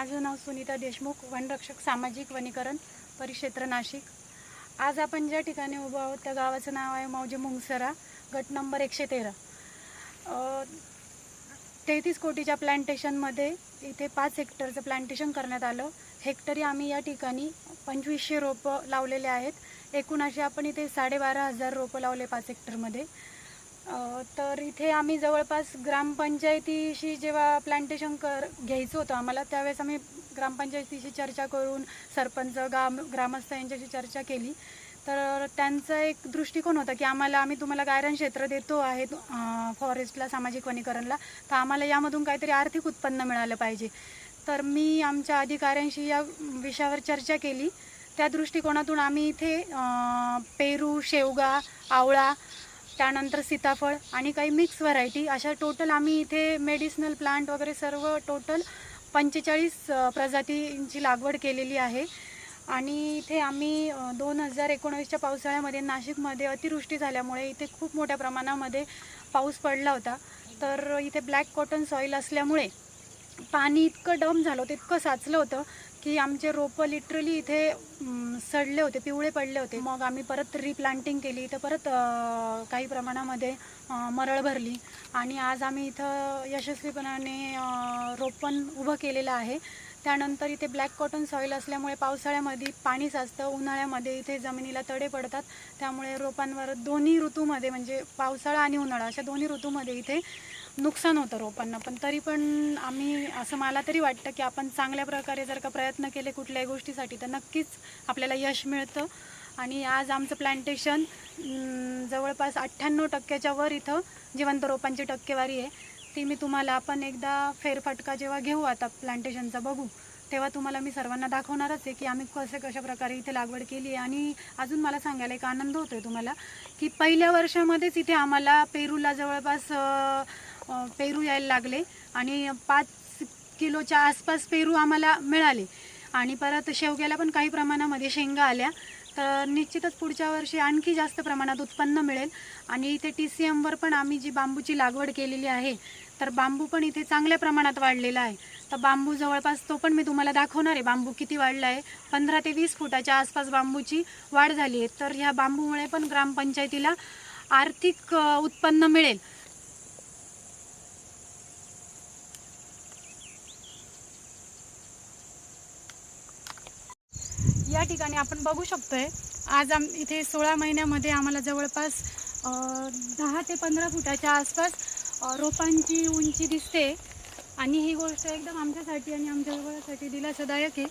माझं नाव सुनीता देशमुख, वनरक्षक सामाजिक वनीकरण परिक्षेत्र नाशिक। आज आपण ज्या ठिकाणी उभं आहोत त्या गावाचं नाव आहे मौजे मुंगसरा, गट नंबर 113। 33 कोटीच्या प्लांटेशनमध्ये इथे 5 हेक्टरचं प्लांटेशन करण्यात आलं। हेक्टरी आम्ही या ठिकाणी 2500 रोपं लावलेले आहेत। एकूण असे आपण इथे 12,500 रोपं लावले 5 हेक्टरमध्ये। तर इथे आम्ही जवळपास ग्रामपंचायतीशी जेव्हा प्लांटेशन घ्यायचं होतं आम्हाला, त्यावेळेस आम्ही ग्रामपंचायतीशी चर्चा करून सरपंच ग्रामस्थ यांच्याशी चर्चा केली। तर त्यांचा एक दृष्टिकोन होता की आम्ही तुम्हाला गायरान क्षेत्र देतो आहे फॉरेस्टला, सामाजिक वनीकरणला, तर आम्हाला यामधून काहीतरी आर्थिक उत्पन्न मिळालं पाहिजे। तर मी आमच्या अधिकाऱ्यांशी या विषयावर चर्चा केली। त्या दृष्टिकोनातून आम्ही इथे पेरू, शेवगा, आवळा, त्यानंतर सीताफळ आणि काही मिक्स व्हरायटी अशा टोटल आम्ही इथे मेडिसिनल प्लांट वगैरे सर्व टोटल 45 प्रजातींची लागवड केलेली आहे। आणि इथे आम्ही 2019च्या पावसाळ्यामध्ये नाशिकमध्ये अतिवृष्टी झाल्यामुळे इथे खूप मोठ्या प्रमाणामध्ये पाऊस पडला होता। तर इथे ब्लॅक कॉटन सॉईल असल्यामुळे पाणी इतकं डंप झालं होतं, इतकं साचलं होतं की आमचे रोपं लिटरली इथे सडले होते, पिवळे पडले होते। मग आम्ही परत रिप्लांटिंग केली, तर परत काही प्रमाणामध्ये मरळ भरली आणि आज आम्ही इथं यशस्वीपणाने रोपण उभं केलेलं आहे। त्यानंतर इथे ब्लॅक कॉटन सॉईल असल्यामुळे पावसाळ्यामध्ये पाणी साचतं, उन्हाळ्यामध्ये इथे जमिनीला तडे पडतात, त्यामुळे रोपांवर दोन्ही ऋतूमध्ये म्हणजे पावसाळा आणि उन्हाळा अशा दोन्ही ऋतूमध्ये इथे नुकसान होतं रोपांना। पण तरी पण आम्ही असं मला तरी वाटतं की आपण चांगल्या प्रकारे जर का प्रयत्न केले कुठल्याही गोष्टीसाठी तर नक्कीच आपल्याला यश मिळतं। आणि आज आमचं प्लांटेशन जवळपास 98% वर इथं जिवंत रोपांची टक्केवारी आहे। ती मी तुम्हाला आपण एकदा फेरफटका जेव्हा घेऊ आता प्लांटेशनचा बघू तेव्हा तुम्हाला मी सर्वांना दाखवणारच आहे की आम्ही कशा प्रकारे इथे लागवड केली आहे। आणि अजून मला सांगायला एक आनंद होतोय तुम्हाला की पहिल्या वर्षामध्येच इथे आम्हाला पेरूला जवळपास पेरू यायला लागले आणि 5 किलोच्या आसपास पेरू आम्हाला मिळाले आणि परत शेवग्याला पण काही प्रमाणामध्ये शेंगा आल्या। तर निश्चितच पुढच्या वर्षी आणखी जास्त प्रमाणात उत्पन्न मिळेल। आणि इथे TCMवर पण आम्ही जी बांबूची लागवड केलेली आहे तर बांबू पण इथे चांगल्या प्रमाणात वाढलेला आहे। तर बांबू जवळपास तो पण मी तुम्हाला दाखवणार आहे बांबू किती वाढला आहे। 15 ते 20 फुटाच्या आसपास बांबूची वाढ झाली आहे। तर ह्या बांबूमुळे पण ग्रामपंचायतीला आर्थिक उत्पन्न मिळेल। या ठिकाणी आपण बघू शकतोय आज इथे 16 महिन्यामध्ये आम्हाला जवळपास 10 ते 15 फुटाच्या आसपास रोपांची उंची दिसते। आणि ही गोष्ट एकदम आमच्यासाठी आणि आमच्या जवळसाठी दिलासादायक आहे।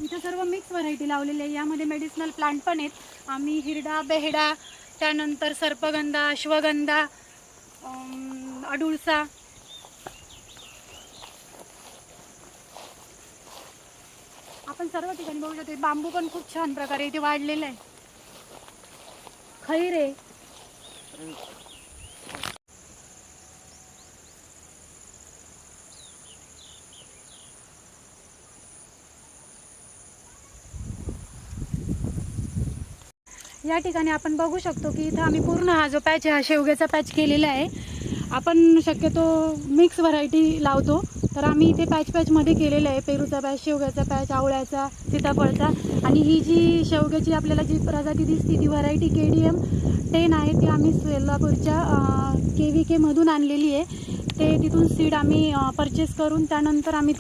इथं सर्व मिक्स व्हरायटी लावलेली आहे, यामध्ये मेडिसिनल प्लांट पण आहेत। आम्ही हिरडा, बेहडा, त्यानंतर सर्पगंधा, अश्वगंधा, अडुळसा, आपण सर्व ठिकाणी बघू शकतो। बांबू पण खूप छान प्रकारे इथे वाढलेला आहे। खैरे, या ठिकाणी आपण बघू शकतो की इथं आम्ही पूर्ण हा जो पॅच आहे हा शेवग्याचा पॅच केलेला आहे। आपण शक्यतो मिक्स व्हरायटी लावतो, तर आम्ही इथे पॅचमध्ये केलेलं आहे। पेरूचा पॅच, शेवग्याचा पॅच, आवळ्याचा, सीताफळचा। आणि ही जी शेवग्याची आपल्याला जी प्रजाती दिसते ती व्हरायटी KDM 10 आहे। ती आम्ही सोलापूरच्या KVK मधून आणलेली आहे। ते तिथून सीड आम्ही परचेस करून त्यानंतर आम्ही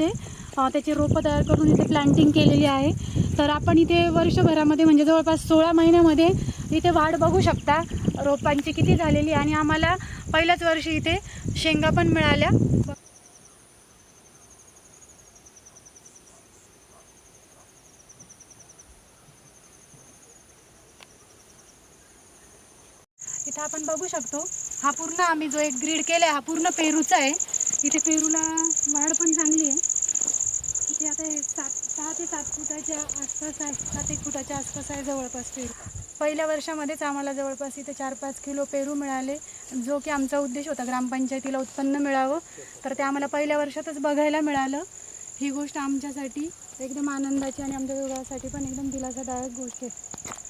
त्याचे रोपं तयार करून इथे प्लांटिंग केलेली आहे। तर आपण इथे वर्षभरामध्ये म्हणजे जवळपास 16 महिन्यामध्ये इथे वाढ बघू शकता रोपांची किती झालेली। आणि आम्हाला पहिल्याच वर्षी इथे शेंगा पण मिळाल्या। इथं आपण बघू शकतो हा पूर्ण आम्ही जो एक ग्रीड केला आहे हा पूर्ण पेरूचा आहे। इथे पेरूला वाढ पण चांगली आहे। इथे आता हे 6 ते 7 फुटाच्या आसपास आहे, 7-1 फुटाच्या आसपास आहे जवळपास पेरू। पहिल्या वर्षामध्येच आम्हाला जवळपास इथे 4-5 किलो पेरू मिळाले, जो की आमचा उद्देश होता ग्रामपंचायतीला उत्पन्न मिळावं। तर ते आम्हाला पहिल्या वर्षातच बघायला मिळालं। ही गोष्ट आमच्यासाठी एकदम आनंदाची आणि आमच्या दोघांसाठी पण एकदम दिलासादायक गोष्ट आहे।